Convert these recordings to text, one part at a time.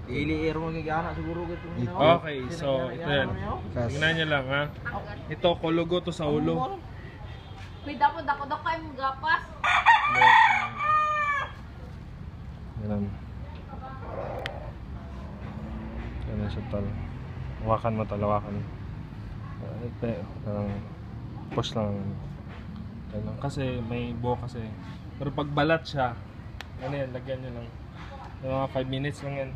Ili-iro mo gigana siguro gito. Okay, so ito yan. Tingnan nyo lang ha. Ito, kulugo to sa ulo. May dapat dako kayo mong gapas. Ganun. Ganun siya tal. Hawakan mo tal, hawakan. Ito, push lang. Ganun. Kasi may buo kasi. Pero pag balat siya, ano yan, lagyan nyo lang. Mga 5 minutes lang yan.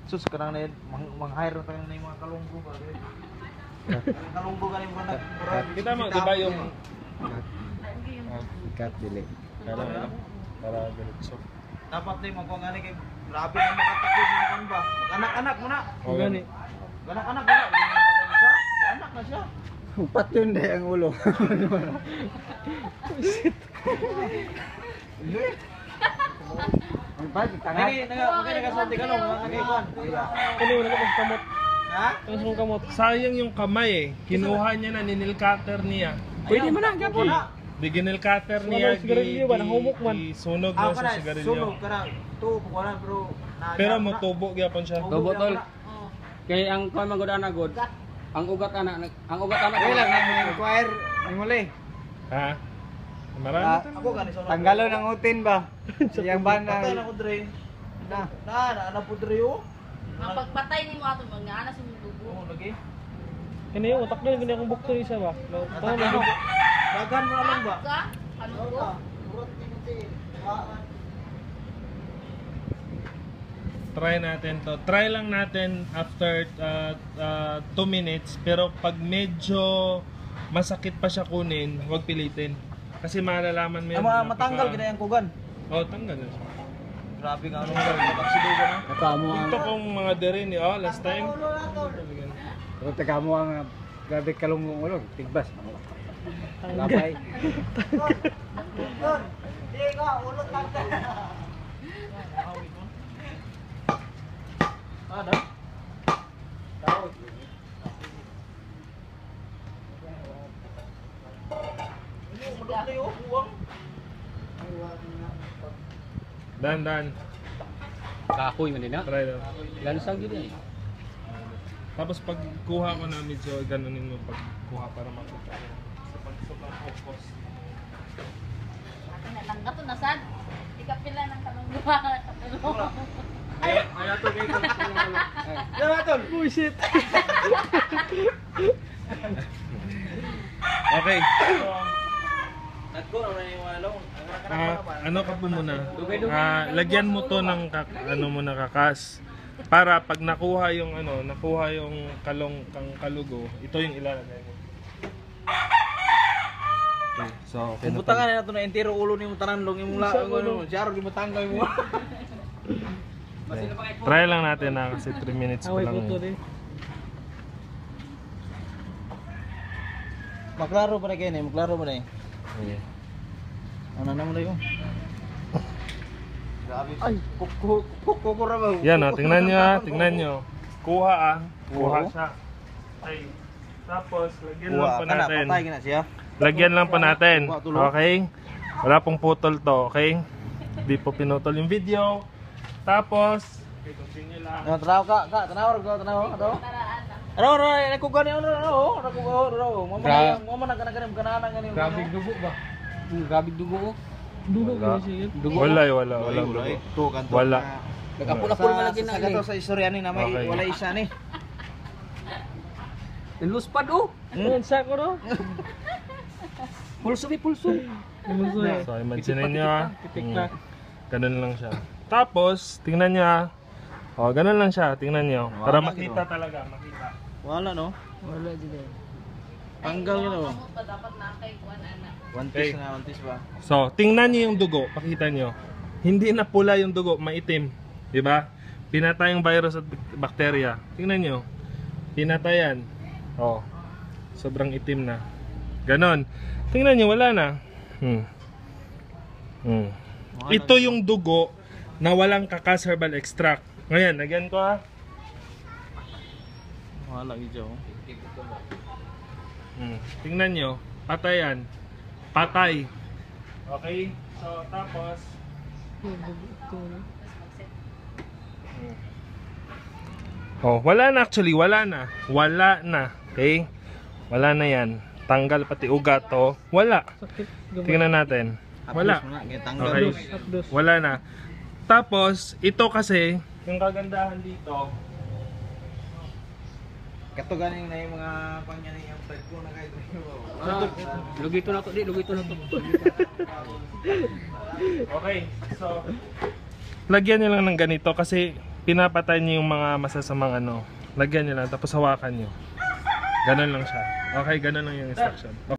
Sus, karang na yun, mang-hire tayo na yung mga kalunggo ba? Kalunggo ka rin mo na. Kita mo, diba yung... Cut delay. Para diretso. Dapat din magkongani kay grabe na makatakod ng kan ba. Anak-anak mo na. O gani. Anak-anak mo na. Patay isa. Anak na siya. Upat yun dahil ang ulo. Ang balik, tangat. Nagasulti ka nung mga kagaykuan. Ano yung nagkamot? Ha? Ang kamot. Sayang yung kamay eh. Kinuha niya na, ninil cutter niya. Pwede mo na, gapon. Di ginil cutter niya, sunog na sa Sunog sigarilyo. ka na. Ito, kukuha pero... Pero motubo gyapon siya. Tubo tol. Kaya ang kuan man gud ana god. Ang ugat anak. Kaya lang ang inquire ni muli. Ha? Marami. Ako gani sunod. Tanggalon ang utin ba? Siyang Patay bana. na ko dre. Na. Na po dre o. Ang pagpatay ni mo ato mag-ana sa mong dugo. Oo, lagi. Kani yung utak niya, gani akong bukto isa ba? Dagan mo na lang ba? Ka? Ano ko? Try natin to. Try lang natin after 2 minutes. Pero pag medyo masakit pa siya kunin, huwag pilitin. Kasi malalaman mo yan. Matanggal gina yung kugan. Oo, tanggal na siya. Grabe ka anong taksido ka na. Nakamo ang Ito kong mga derin eh. Oh, last time. pero tagamo ang grabe kalungong ulo, tigbas. Labay. Hindi ka, ulot lang ka. Ada? Tahu. Ini udah tayo, uang. Dan. Kahoy man din na. Try lang. Lansang gid eh. Tapos pag kuha ko na medyo ganunin mo pag kuha para makita. Sa pag sobrang focus. Akin na lang gato na sad. Ikapila ng kalungguhan. Ay, ato kay ko. Ya, ato. Bullshit. Okay. Nagko na yung ano. Ano ka po muna? Lagyan mo to ng ano muna kakas. Para pag nakuha yung kang kalugo, ito yung ilalagay mo. Okay, so okay na. Butangan na ito na entero ulo ni mo tanan long imong laang ano. Siya ro gimatanggal mo. Try lang natin na kasi 3 minutes pa lang. Maklaro pa na kayo, maklaro pa na eh. Okay. Ano na mo na yun? Grabe. Ay, kukura ba? Yan o, tingnan nyo. Kuha Kuha siya. Ay. Tapos, lagyan lang pa natin. Patay na siya. Lagyan lang pa natin. Okay? Wala pong putol to, okay? Hindi po pinutol yung video. Tapos, continue lang. Tanaw ka, tanaw. Ano, nakuha niya, mama nagkanaganim kanana ganim. Grabig dugo ba? Grabig dugo. Wala. Wala. Nagapula-pula man lagi na. Sa gato sa istorya ni na may Okay. wala isa ni. Inlus pa do. Ano sa ko no? Pulso. So, imagine niyo ha. Ganun lang siya. Tapos, tingnan niyo ha. O, ganun lang siya. Tingnan niyo. Para makita talaga. Makita. Wala no. Wala dito. Tanggal yun oh. Kamot pa dapat na kay kuan ana. One piece na, one piece ba? So, tingnan niyo yung dugo. Pakita niyo. Hindi na pula yung dugo. Maitim. Diba? Pinatay yung virus at bakterya. Tingnan niyo. Pinatayan. O. Sobrang itim na. Ganon. Tingnan niyo. Wala na. Ito yung dugo na walang kakas herbal extract. Ngayon, lagyan ko ha. Wala gidyo. Tingnan nyo. Patay yan. Patay. Okay? So, tapos Oh, wala na actually, wala na. Wala na. Okay? Wala na yan. Tanggal pati ugat to. Wala. Tingnan natin. Wala. Okay. Wala na. Tapos, ito kasi, yung kagandahan dito, Kato ganing na yung mga pangyan yung bread ko na kahit Lugito na to, lugito na to. okay, so, lagyan nyo lang ng ganito kasi pinapatay nyo yung mga masasamang ano. Lagyan nyo lang, tapos hawakan nyo. Ganon lang siya. Okay, ganon lang yung instruction.